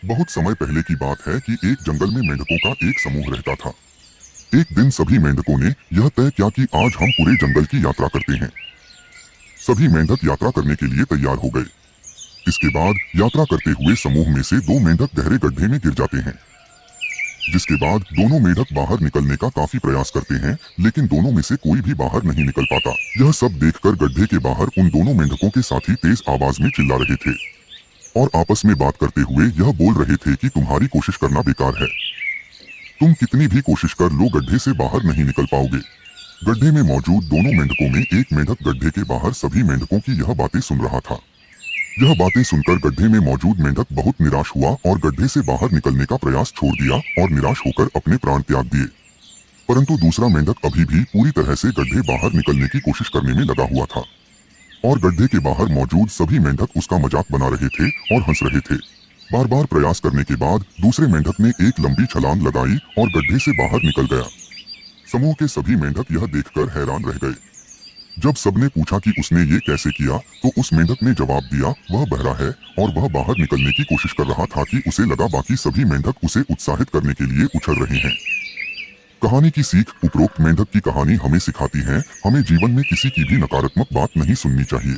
बहुत समय पहले की बात है कि एक जंगल में मेंढकों का एक समूह रहता था। एक दिन सभी मेंढकों ने यह तय किया कि आज हम पूरे जंगल की यात्रा करते हैं। सभी मेंढक यात्रा करने के लिए तैयार हो गए। इसके बाद यात्रा करते हुए समूह में से दो मेंढक गहरे गड्ढे में गिर जाते हैं। जिसके बाद दोनों मेंढक बाहर निकलने का काफी प्रयास करते हैं, लेकिन दोनों में से कोई भी बाहर नहीं निकल पाता। यह सब देखकर गड्ढे के बाहर उन दोनों मेंढकों के साथी तेज आवाज में चिल्ला रहे थे और आपस में बात करते हुए यह बोल रहे थे कि तुम्हारी कोशिश करना बेकार है। तुम कितनी भी कोशिश कर लो, गड्ढे से बाहर नहीं निकल पाओगे। गड्ढे में मौजूद दोनों मेंढकों में एक मेंढक गड्ढे के बाहर सभी मेंढकों की यह बातें सुन रहा था। यह बातें सुनकर गड्ढे में मौजूद मेंढक बहुत निराश हुआ और गड्ढे से बाहर निकलने का प्रयास छोड़ दिया और निराश होकर अपने प्राण त्याग दिए। परंतु दूसरा मेंढक अभी भी पूरी तरह से गड्ढे बाहर निकलने की कोशिश करने में लगा हुआ था और गड्ढे के बाहर मौजूद सभी मेंढक उसका मजाक बना रहे थे और हंस रहे थे। बार बार प्रयास करने के बाद दूसरे मेंढक ने एक लंबी छलांग लगाई और गड्ढे से बाहर निकल गया। समूह के सभी मेंढक यह देखकर हैरान रह गए। जब सबने पूछा कि उसने ये कैसे किया, तो उस मेंढक ने जवाब दिया, वह बहरा है और वह बाहर निकलने की कोशिश कर रहा था कि उसे लगा बाकी सभी मेंढक उसे उत्साहित करने के लिए उछल रहे हैं। कहानी की सीख। उपरोक्त मेंढक की कहानी हमें सिखाती है, हमें जीवन में किसी की भी नकारात्मक बात नहीं सुननी चाहिए।